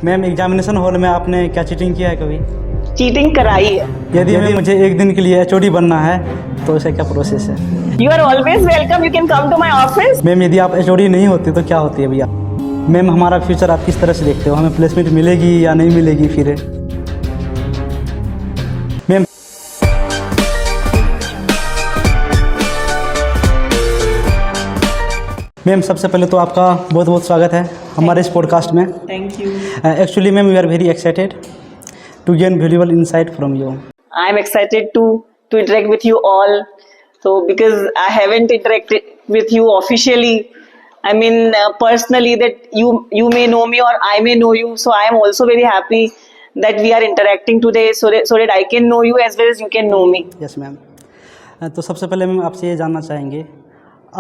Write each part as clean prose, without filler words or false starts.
Ma'am examination hall में आपने क्या चीटिंग किया है कभी? चीटिंग कराई है। यदि मुझे एक दिन के लिए एचओडी बनना है तो इसका क्या प्रोसेस है? You are always welcome, you can come to my office. Ma'am यदि आप एचओडी नहीं होते तो क्या होती है भैया? मैम हमारा फ्यूचर आप किस तरह से देखते हो? हमें प्लेसमेंट मिलेगी या नहीं मिलेगी फिर? मैम मैम सबसे पहले तो आपका बहुत बहुत स्वागत है हमारे इस पॉडकास्ट में। Thank you. Actually ma'am we are very excited to gain valuable insight from you. I am excited to interact with you all. So because I haven't interacted with you officially, I mean personally, that you may know me or I may know you. So I am also very happy that we are interacting today, so that I can know you as well as you can know me. Yes ma'am. तो सबसे पहले ma'am आपसे ये जानना चाहेंगे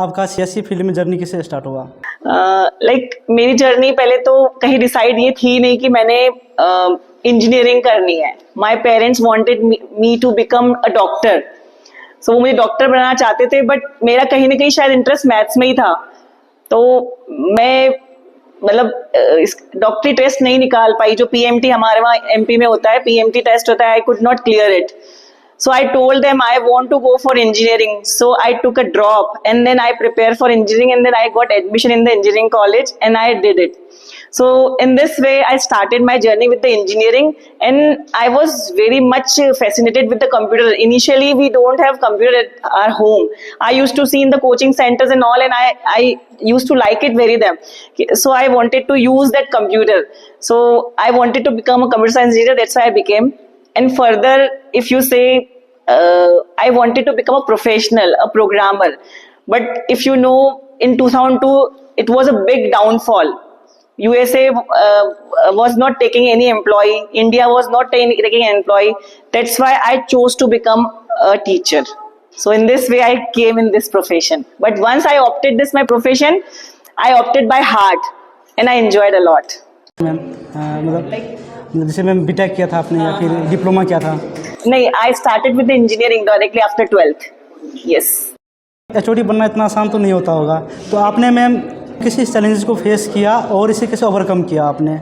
आपका सियासी field में जर्नी कैसे स्टार्ट हुआ? मेरी जर्नी पहले तो कहीं डिसाइड ये थी नहीं कि मैंने इंजीनियरिंग करनी है। My parents wanted me to become a doctor, so वो मुझे डॉक्टर बनाना चाहते थे, बट मेरा कहीं ना कहीं शायद इंटरेस्ट मैथ्स में ही था। तो मैं मतलब डॉक्टरी टेस्ट नहीं निकाल पाई, जो पीएमटी हमारे वहाँ एमपी में होता है, पीएमटी टेस्ट होता है। आई could not clear it, so I told them I want to go for engineering, so I took a drop and then I prepared for engineering and then I got admission in the engineering college and I did it. So in this way I started my journey with the engineering, and I was very much fascinated with the computer. Initially we don't have computer at our home. I used to see in the coaching centers and all, and I used to like it very them. So I wanted to use that computer. So I wanted to become a computer science engineer. That's why I became. And further, if you say, I wanted to become a professional, a programmer. But if you know, in 2002, it was a big downfall. USA was not taking any employee. India was not taking an employee. That's why I chose to become a teacher. So in this way, I came in this profession. But once I opted this my profession, I opted by heart, and I enjoyed a lot. Ma'am मतलब जैसे ma'am BTech किया था आपने या फिर diploma किया था? नहीं, I started with the engineering directly after 12th. Yes. HOD बनना इतना आसान तो नहीं होता होगा, तो आपने मैम किसी चैलेंजेस को फेस किया और इसे कैसे ओवरकम किया आपने?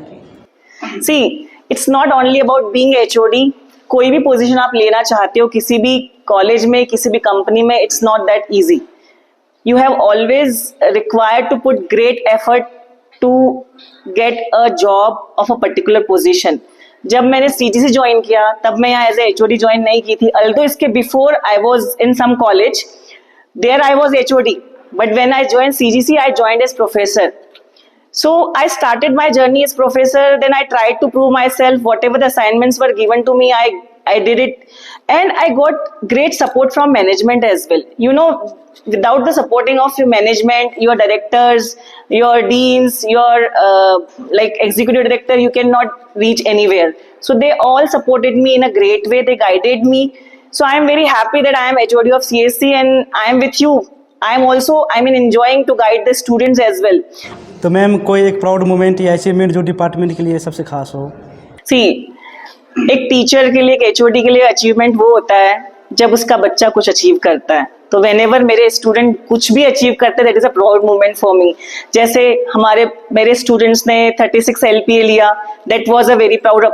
See, it's not only about being HOD. कोई भी पोजीशन आप लेना चाहते हो किसी भी कॉलेज में, किसी भी कंपनी में, it's not that easy. You have always required to put great effort to get a job of a particular position. जब मैंने CGC ज्वाइन किया तब मैं यहाँ एज ए HOD ज्वाइन नहीं की थी, although इसके before I was in some college, there I was HOD, but when I joined CGC I joined as professor. So I started my journey as professor, then I tried to prove myself. Whatever the assignments were given to me, I did it, and I got great support from management as well. You know, without the supporting of your management, your directors, your deans, your like executive director, you cannot reach anywhere. So they all supported me in a great way. They guided me. So I am very happy that I am HOD of CSC and I am with you. I am also, I mean, enjoying to guide the students as well. तो ma'am कोई एक proud moment या achievement जो department के लिए सबसे खास हो? See, एक टीचर के लिए, एक HOD के लिए अचीवमेंट वो होता है जब उसका बच्चा कुछ अचीव करता है। तो व्हेनेवर मेरे स्टूडेंट कुछ भी अचीव करते हैं, that is a proud moment for me. जैसे मेरे स्टूडेंट्स ने 36 LPA लिया, that was a very proud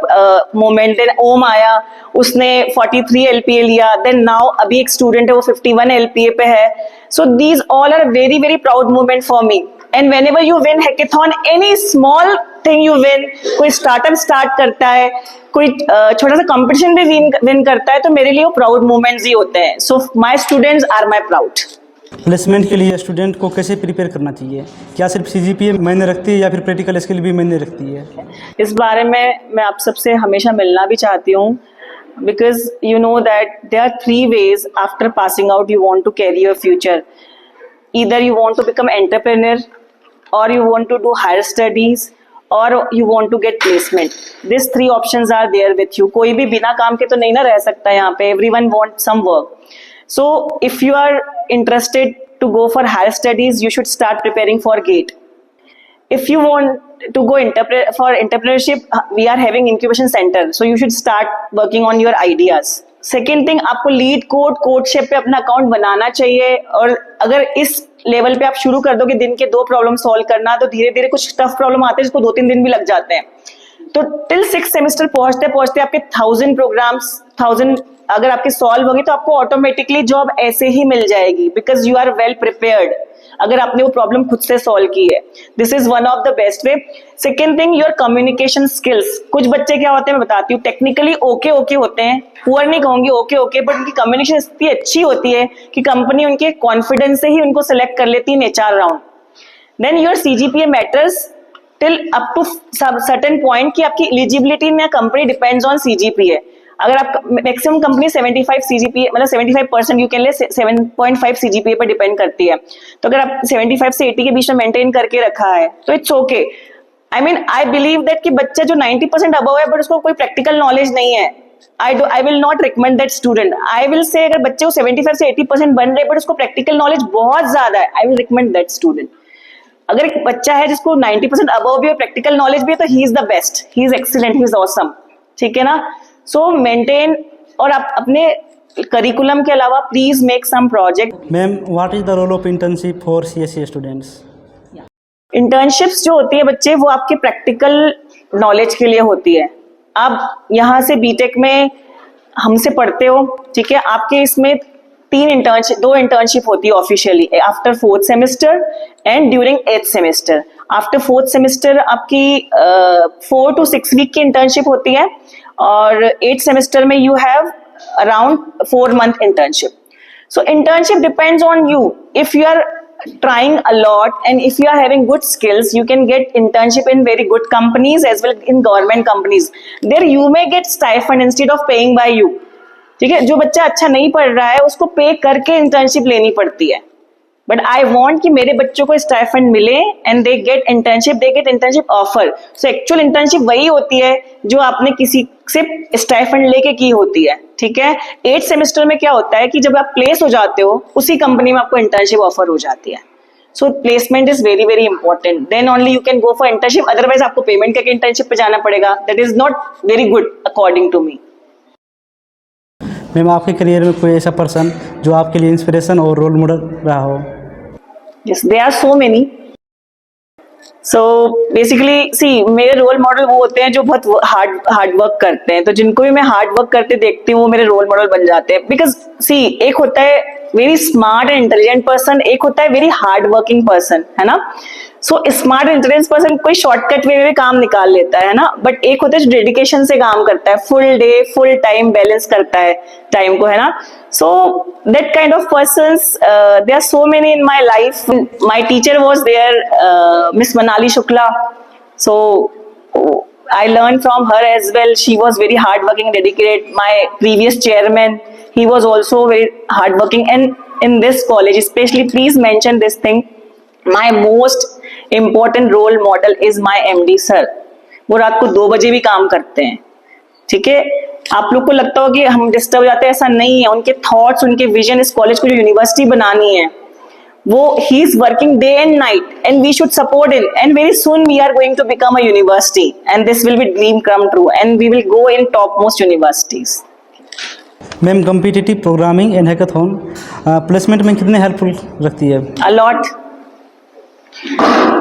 moment. Then Om आया, उसने 43 LPA लिया। देन नाउ अभी एक स्टूडेंट है वो 51 LPA पे है। So these all are very very proud moment for me. And whenever you win hackathon, any small thing you win, कोई स्टार्टअप स्टार्ट करता है, कोई छोटा सा कंपटीशन भी विन करता है, तो मेरे लिए वो प्राउड मोमेंट्स ही होते हैं। So my students are my proud. Placement के लिए स्टूडेंट को कैसे प्रिपेयर करना चाहिए? क्या सिर्फ CGPA मायने रखती है या फिर प्रैक्टिकल स्किल भी मायने रखती है? इस बारे में मैं आप सबसे हमेशा मिलना भी चाहती हूँ, because you know that there are 3 ways after passing out you want to carry your future. Either you want to become entrepreneur, or you want to do higher studies, or you want to get placement. These 3 options are there with you. कोई भी बिना काम के तो नहीं ना रह सकता यहाँ पे. Everyone wants some work. So if you are interested to go for higher studies, you should start preparing for GATE. If you want to go for entrepreneurship, we are having incubation center. So you should start working on your ideas. Second thing, आपको lead कोडशेप पे अपना account बनाना चाहिए। और अगर इस level पे आप शुरू कर दो कि दिन के 2 प्रॉब्लम सॉल्व करना, तो धीरे धीरे कुछ टफ प्रॉब्लम आते हैं जिसको 2-3 दिन भी लग जाते हैं। तो टिल 6th सेमेस्टर पहुंचते पहुंचते आपके 1000 प्रोग्राम्स 1000 अगर आपके सॉल्व होंगे तो आपको ऑटोमेटिकली जॉब ऐसे ही मिल जाएगी, because you are well prepared, अगर आपने वो प्रॉब्लम खुद से सॉल्व की है. This is one of the best way. Second thing, your communication skills. कुछ बच्चे क्या होते हैं मैं बताती हूँ, टेक्निकली ओके होते हैं, पुअर नहीं कहूंगी, ओके, बट उनकी कम्युनिकेशन इतनी अच्छी होती है कि कंपनी उनके कॉन्फिडेंस से ही उनको सिलेक्ट कर लेती है HR round. Then your CGPA matters till up to certain point कि आपकी eligibility in company depends on CGPA. अगर आप मैक्सिमम कंपनी 75 CGPA मतलब 75% यू कैन ले 7.5 CGPA पर डिपेंड करती है. तो अगर आप 75 से 80 के बीच में मेंटेन करके रखा है तो it's okay. I believe that कि बच्चा जो 90% अबव है बट उसको कोई प्रैक्टिकल नॉलेज नहीं है, I will not recommend that student. I will say अगर बच्चे को 75 से 80% बन रहे बट उसको प्रैक्टिकल नॉलेज बहुत ज्यादा है, I will recommend that student. अगर एक बच्चा है जिसको 90% अबव भी है, प्रैक्टिकल नॉलेज भी है, तो he is the best, he is excellent, he is awesome. ठीक है ना. सो मेंटेन, और आप अपने करिकुलम के अलावा please make some project. Ma'am, what is the role of internship for CSE students? Internships जो होती है बच्चे, वो आपके प्रैक्टिकल नॉलेज के लिए होती है. आप यहाँ से बीटेक में हमसे पढ़ते हो, ठीक है, आपके इसमें 2 इंटर्नशिप होती है officially, after 4th semester and during 8th semester. After 4th semester आपकी 4 to 6 वीक की इंटर्नशिप होती है, और 8th सेमेस्टर में you have around 4 month internship. So internship depends on you. If you are trying a lot and if you are having good skills, you can get internship in very good companies as well in government companies. There you may get stipend instead of paying by you. ठीक है, जो बच्चा अच्छा नहीं पढ़ रहा है उसको पे करके इंटर्नशिप लेनी पड़ती है, बट आई वॉन्ट कि मेरे बच्चों को स्टाइफंड मिले and they get internship offer. So actual internship वही होती है जो आपने किसी से स्टाइफंड लेके की होती है. ठीक है, 8th सेमेस्टर में क्या होता है कि जब आप प्लेस हो जाते हो उसी कंपनी में आपको इंटर्नशिप ऑफर हो जाती है. So placement is very very important, then only you can go for internship, otherwise आपको पेमेंट करके इंटर्नशिप पे जाना पड़ेगा. That is not very good according to me. Ma'am, आपके करियर में कोई ऐसा पर्सन जो आपके लिए इंस्पिरेशन और रोल मॉडल रहा हो? Yes, there are so many. So basically, see, मेरे रोल मॉडल वो होते हैं जो बहुत हार्ड वर्क करते हैं. तो जिनको भी मैं हार्ड वर्क करते देखती हूँ वो मेरे रोल मॉडल बन जाते हैं. बिकॉज सी, एक होता है very smart and intelligent person, एक होता है वेरी हार्ड वर्किंग पर्सन, है ना. सो स्मार्ट इंटेलिजेंट पर्सन कोई शॉर्टकट वे में भी काम निकाल लेता है ना, बट एक होता है जो डेडिकेशन से काम करता है, full day full time balance करता है टाइम को, है ना. So that kind of persons, there are so many in my life. My teacher was there, Miss Manali Shukla. So I learned from her as well. She was very hardworking, dedicated. My previous chairman, he was also very hardworking. And in this college, especially, please mention this thing. My most important role model is my MD sir. वो रात को 2 बजे भी काम करते हैं. ठीक है, आप लोग को लगता हो कि हम डिस्टर्ब हो जाते हैं, ऐसा नहीं है. उनके थॉट्स, उनके विजन, इस कॉलेज को जो यूनिवर्सिटी बनानी है, वो he is working day and night and we should support him. And very soon we are going to become a university and this will be dream come true and we will go in top most universities. Ma'am, competitive programming and hackathon placement में कितने helpful रखती है? A lot.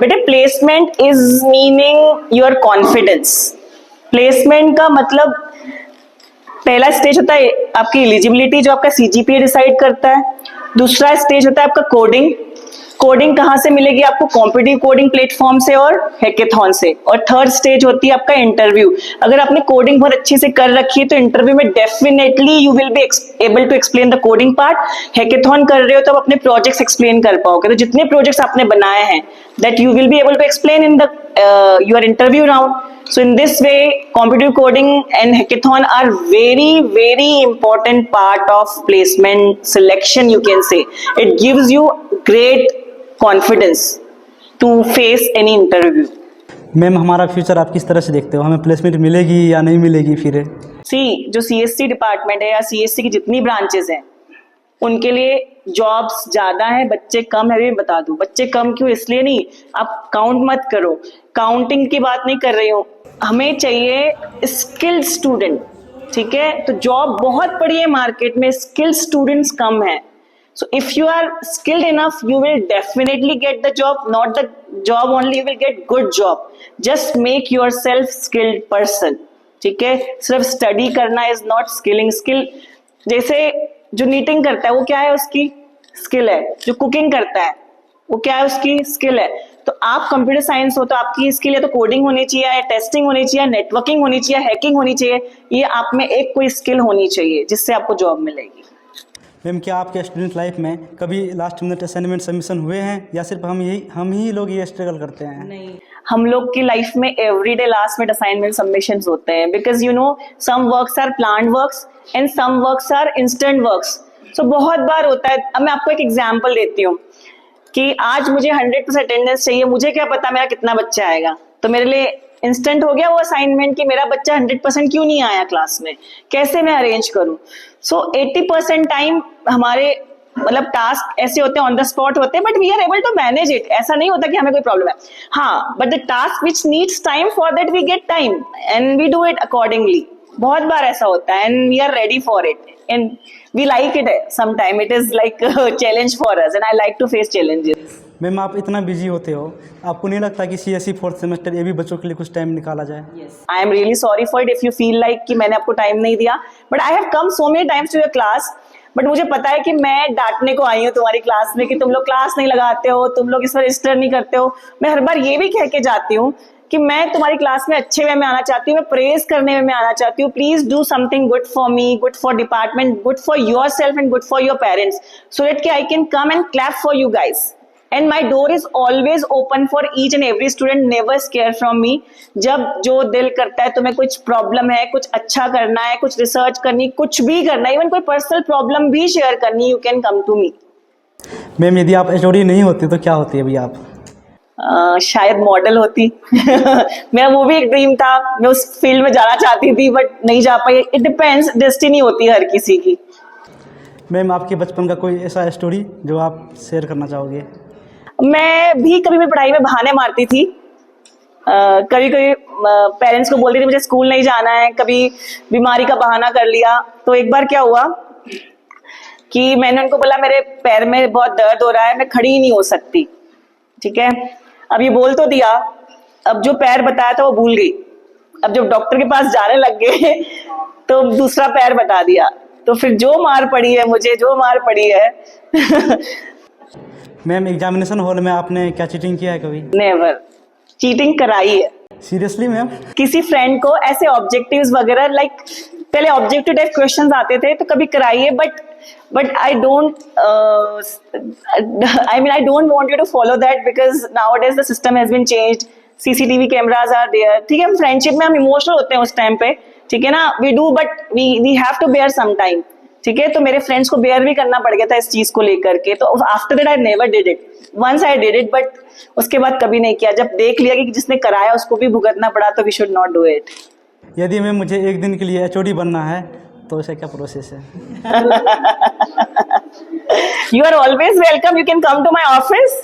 बेटे, placement is meaning your confidence. Placement का मतलब पहला stage होता है आपकी एलिजिबिलिटी, जो आपका CGPA डिसाइड करता है. दूसरा स्टेज होता है आपका कोडिंग. कोडिंग कहाँ से मिलेगी आपको? कॉम्पिटिटिव कोडिंग प्लेटफॉर्म से और हैकेथॉन से. और थर्ड स्टेज होती है आपका इंटरव्यू. अगर आपने कोडिंग बहुत अच्छे से कर रखी है तो इंटरव्यू में definitely you will be able to explain the coding part. Hackathon कर रहे हो तो आप अपने प्रोजेक्ट्स एक्सप्लेन कर पाओगे. तो जितने प्रोजेक्ट्स आपने बनाए हैं that you will be able to explain in the your interview round. So in this way, competitive coding and hackathon are very, very important part of placement selection, you can say. It gives you great confidence to face any interview. Ma'am, हमारा future आप किस तरह से देखते हो? हमें placement मिलेगी या नहीं मिलेगी फिर? जो CSC डिपार्टमेंट है या CSC की जितनी ब्रांचेस हैं उनके लिए जॉब्स ज्यादा है, बच्चे कम है. भी बता दूं, बच्चे कम क्यों? इसलिए नहीं, आप काउंट मत करो, काउंटिंग की बात नहीं कर रही हूँ. हमें चाहिए स्किल्ड स्टूडेंट. ठीक है, तो जॉब बहुत पड़ी है मार्केट में, स्किल्ड स्टूडेंट्स कम है. So if you are skilled enough, you will definitely get the job. Not the job only, you will get good job. Just make yourself skilled person. ठीक है, सिर्फ स्टडी करना is not skilling. Skill जैसे जो knitting करता है वो क्या है, उसकी स्किल है. जो कुकिंग करता है वो क्या है, उसकी स्किल है. तो आप कंप्यूटर साइंस हो तो आपकी स्किल या तो कोडिंग होनी चाहिए, या टेस्टिंग होनी चाहिए, नेटवर्किंग होनी चाहिए, हैकिंग होनी चाहिए. ये आप में एक कोई स्किल होनी चाहिए जिससे आपको जॉब मिलेगी. मैम क्या आपके स्टूडेंट लाइफ में कभी लास्ट मिनट असाइनमेंट सबमिशन हुए हैं या सिर्फ हम ही लोग ये स्ट्रगल करते हैं? नहीं, हम लोग की लाइफ में everyday last minute assignment submission होते हैं. Because you know some works are planned works and some works are instant works. So बहुत बार होता है. अब मैं आपको एक एग्जांपल देती हूँ कि आज मुझे 100% अटेंडेंस चाहिए. मुझे क्या पता मेरा कितना बच्चा आएगा, तो मेरे लिए इंस्टेंट हो गया वो असाइनमेंट कि मेरा बच्चा 100% क्यों नहीं आया क्लास में, कैसे मैं अरेंज करूं. सो 80% टाइम हमारे मतलब टास्क ऐसे होते हैं, ऑन द स्पॉट होते हैं, but we are able to manage it. ऐसा नहीं होता कि हमें कोई प्रॉब्लम है. हाँ, but the task which needs time, for that we get time and we do it accordingly. बहुत बार ऐसा होता है and we are ready for it and we like it. Sometime it is like challenge for us and I like to face challenges. Ma'am आप इतना busy होते हो, आपको नहीं लगता कि CSE 4th सेमेस्टर ये भी बच्चों के लिए कुछ टाइम निकाला जाए? I am really sorry for it if you feel like कि मैंने आपको टाइम नहीं दिया. But I have come so many times to your class. But मुझे पता है कि मैं डांटने को आई हूँ तुम्हारी क्लास में कि तुम लोग क्लास नहीं लगाते हो, तुम लोग इस पर रजिस्टर नहीं करते हो. मैं हर बार ये भी कह के जाती हूँ कि मैं तुम्हारी क्लास में अच्छे वे में आना चाहती हूँ, मैं प्रेज करने में आना चाहती हूँ. Please do something good for me, good for department, good for yourself and good for your parents, so that कि I can come and clap for you guys. And my door is always open for each and every student. Never scare from me. जब जो दिल करता है तुम्हें कुछ problem है, कुछ अच्छा करना है, कुछ रिसर्च करनी, कुछ भी करना है, इवन कोई पर्सनल प्रॉब्लम भी शेयर करनी, you can come to me. Ma'am यदि आप HOD नहीं होती तो क्या होती अभी आप? शायद मॉडल होती. मेरा वो भी एक ड्रीम था, मैं उस फील्ड में जाना चाहती थी बट नहीं जा पाई. इट डिपेंड्स, डेस्टिनी होती है हर किसी की. मैम आपके बचपन का कोई ऐसा स्टोरी जो आप शेयर करना चाहोगे? मैं भी कभी मैं पढ़ाई में बहाने मारती थी. कभी कभी पेरेंट्स को बोलती थी मुझे स्कूल नहीं जाना है, कभी बीमारी का बहाना कर लिया. तो एक बार क्या हुआ कि मैंने उनको बोला मेरे पैर में बहुत दर्द हो रहा है, मैं खड़ी ही नहीं हो सकती. ठीक है, अब ये बोल तो दिया, अब जो पैर बताया था वो भूल गई. अब जब डॉक्टर के पास जाने लग गए तो दूसरा पैर बता दिया. तो फिर जो मार पड़ी है मुझे, जो मार पड़ी है. मैम एग्जामिनेशन हॉल में आपने क्या चीटिंग किया है कभी? नेवर. चीटिंग कराई है. Seriously ma'am? किसी फ्रेंड को ऐसे ऑब्जेक्टिव्स वगैरह लाइक पहले ऑब्जेक्टिव टाइप क्वेश्चंस आते थे तो कभी कराई है. But I don't I don't want you to follow that because nowadays the system has been changed. CCTV cameras are there. ठीक है, हम फ्रेंडशिप में हम इमोशनल होते हैं उस टाइम पे, ठीक है ना, we do but we have to bear some time. ठीक है, तो मेरे फ्रेंड्स को बेयर भी करना पड़ गया था इस चीज को लेकर के. तो after that I never did it. Once I did it but उसके बाद कभी नहीं किया. जब देख लिया कि जिसने कराया उसको भी भुगतना पड़ा तो we should not do it. यदि मैं मुझे एक दिन के लिए HOD बनना है तो ऐसा क्या प्रोसेस है? You are always welcome, you can come to my office.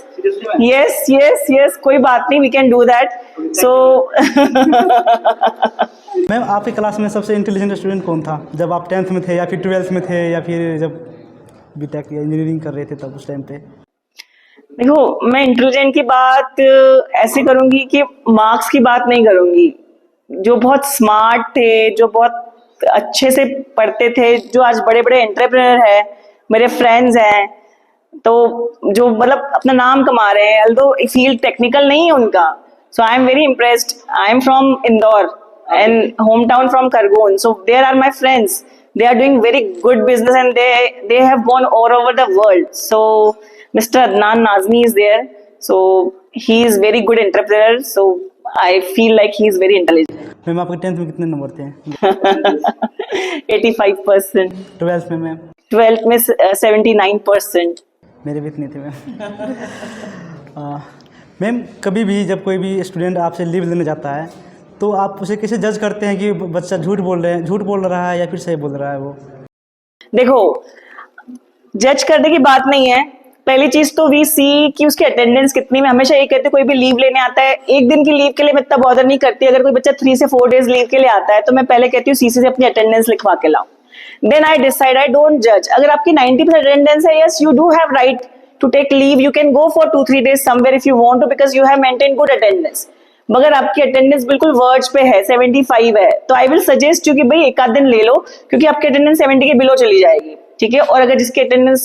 Yes yes yes, कोई बात नहीं, we can do that. So ma'am आपकी क्लास में सबसे इंटेलिजेंट स्टूडेंट कौन था जब आप 10th में थे या फिर 12th में थे या फिर जब BTech या इंजीनियरिंग कर रहे थे तब उस टाइम पे? देखो, मैं इंटेलिजेंट की बात ऐसे करूंगी कि मार्क्स की बात नहीं करूंगी. जो बहुत स्मार्ट थे, जो बहुत अच्छे से पढ़ते थे, जो आज बड़े बड़े एंटरप्रेन्योर है, मेरे फ्रेंड्स हैं, तो जो मतलब अपना नाम कमा रहे हैं, अल्दो फील्ड टेक्निकल नहीं है उनका. So I am very impressed. I am from Indore and hometown from Khargone, so there are my friends. They are doing very good business and they have gone all over the world. So Mr. Adnan Nazmi is there, so he is very good entrepreneur, so I feel like he is very intelligent. Ma'am आपके 10th में कितने number थे? 85%. 12th में ma'am? 12th में 79%. मेरे भी इतने थे मैम. मैम कभी भी जब कोई भी स्टूडेंट आपसे लीव लेने जाता है तो आप उसे कैसे जज करते हैं कि बच्चा झूठ बोल रहा है या फिर सही बोल रहा है वो? देखो, जज करने की बात नहीं है. पहली चीज तो वी सी कि उसकी अटेंडेंस कितनी. मैं हमेशा ये कहती हूँ, कोई भी लीव लेने आता है, एक दिन की लीव के लिए मैं इतना बॉदर नहीं करती. अगर कोई बच्चा 3 से 4 डेज लीव के लिए आता है तो मैं पहले कहती हूँ CC से अपनी अटेंडेंस लिखवा के लाओ. Then I decide, I don't जज. अगर आपकी 90% अटेंडेंस है, yes, you do have right to take leave. You can go for 2-3 days somewhere if you want to, because you have maintained good attendance. मगर आपकी attendance बिल्कुल verge पे है, 75 है, तो आई विल सजेस्ट यू कि भाई एक आध दिन ले लो, क्योंकि आपकी अटेंडेंस 70 के बिलो चली जाएगी. ठीक है. और अगर जिसकी अटेंडेंस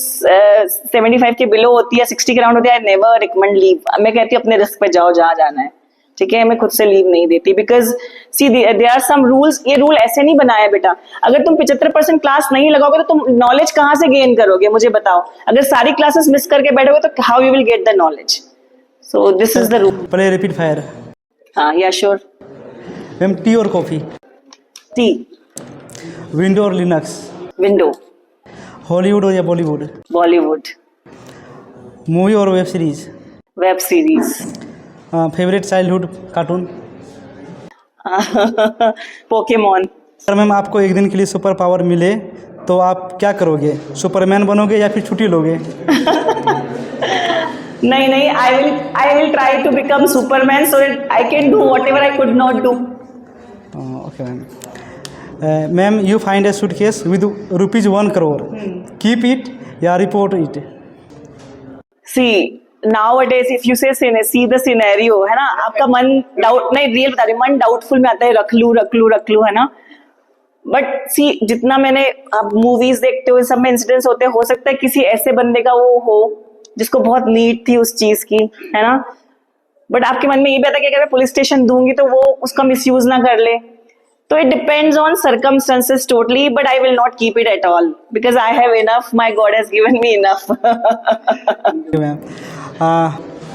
75 के बिलो होती है, 60 के राउंड होती है, आई नेवर रिकमेंड लीव. मैं कहती हूँ अपने रिस्क पे जाओ जहाँ जाना है. ठीक है. मैं खुद से लीव नहीं देती, because see there are some rules. ये रूल ऐसे नहीं बनाया बेटा. अगर तुम 75% क्लास नहीं लगाओगे तो तुम नॉलेज कहाँ से गेन करोगे, मुझे बताओ. अगर सारी क्लासेस मिस करके बैठोगे तो how you will get the knowledge. So this is the rule. Play repeat fire. हाँ, या श्योर. मैम टी और कॉफ़ी? टी. विंडो और लिनक्स? विंडो. हॉलीवुड और या बॉलीवुड? बॉलीवुड. मूवी और web series? Web series. Favourite childhood cartoon? Pokemon. Sir ma'am आपको एक दिन के लिए सुपर पावर मिले तो आप क्या करोगे? सुपरमैन बनोगे या फिर छुट्टी लोगे? नहीं, I will try to become Superman so that I can do whatever I could not do. Okay ma'am. Ma'am you find a suitcase with ₹1 crore. Keep it या report it? See nowadays if you say see the scenario, है ना, आपका मन doubt नहीं, real बता रही, मन doubtful में आता है, रख लू, है ना. बट सी जितना मैंने, आप मूवीज देखते हो, सब में इंसिडेंट्स होते हैं, हो सकता है किसी ऐसे बंदे का वो हो जिसको बहुत नीड थी उस चीज की, है ना. बट आपके मन में ये भी आता है कि अगर मैं पुलिस स्टेशन दूंगी तो वो उसका मिसयूज ना कर ले. तो it depends on circumstances totally, but I will not keep it at all because I have enough. My God has given me enough.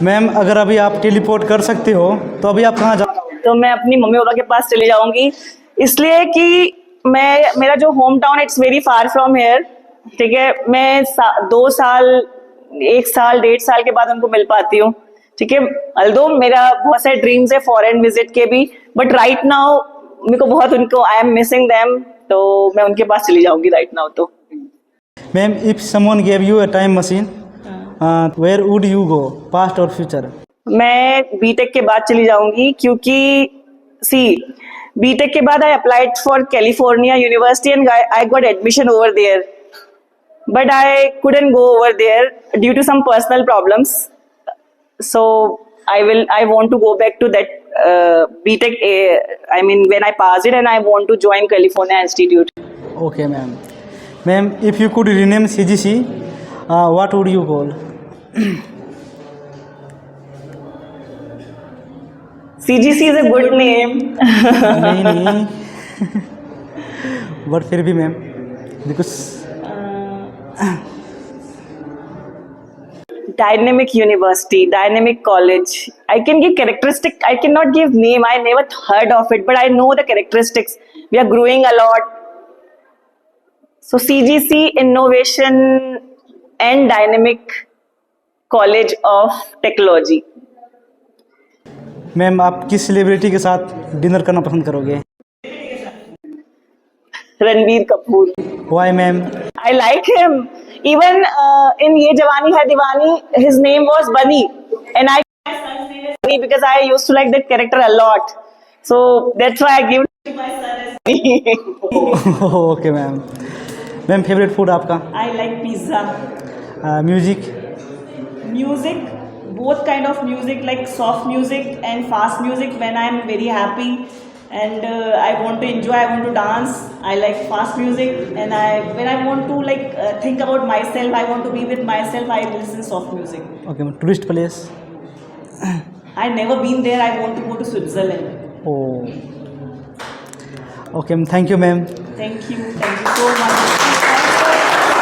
Ma'am अगर अभी आप टेलीपोर्ट कर सकते हो तो अभी आप कहाँ जाओगे? तो मैं अपनी मम्मी पापा के पास चली जाऊंगी, इसलिए कि मेरा जो home town it's very far from here. ठीक है. मैं 2 साल, 1 साल, 1.5 साल के बाद उनको मिल पाती हूँ. ठीक है. अल्दो मेरा बहुत सारे ड्रीम्स है फॉरेन विजिट के भी, बट राइट नाउ मेरे को बहुत उनको, आई एम मिसिंग देम, तो मैं उनके पास चली जाऊंगी राइट नाउ. तो ma'am if someone give you a time machine, where would you go, past और फ्यूचर? मैं बीटेक के बाद चली जाऊंगी, क्योंकि सी बीटेक के बाद I applied for California University and I got admission over there, but I couldn't go over there due to some personal problems. So I want to go back to that BTech. I mean, when I pass it, and I want to join California Institute. Okay, ma'am. Ma'am, if you could rename CGC, what would you call? CGC is a good name. नहीं. But फिर भी ma'am, because dynamic university, dynamic college. I can give characteristic. I cannot give name. I never heard of it, but I know the characteristics. We are growing a lot. So CGC, Innovation and Dynamic College of Technology. Ma'am आप किस celebrity के साथ dinner करना पसंद करोगे? Ranbir Kapoor. Why, ma'am? I like him. Even in Ye Jawani Hai Diwani, his name was Bunny, and my son's name is Bunny because I used to like that character a lot. So that's why I give my son as Bunny. Okay, ma'am. Ma'am favourite food आपका? I like pizza. Music? Music, both kind of music, like soft music and fast music. When I am very happy and I want to enjoy, I want to dance, I like fast music. And when I want to think about myself, I want to be with myself, I listen soft music. Okay, tourist place? I never been there. I want to go to Switzerland. Oh. Okay, thank you, ma'am. Thank you so much.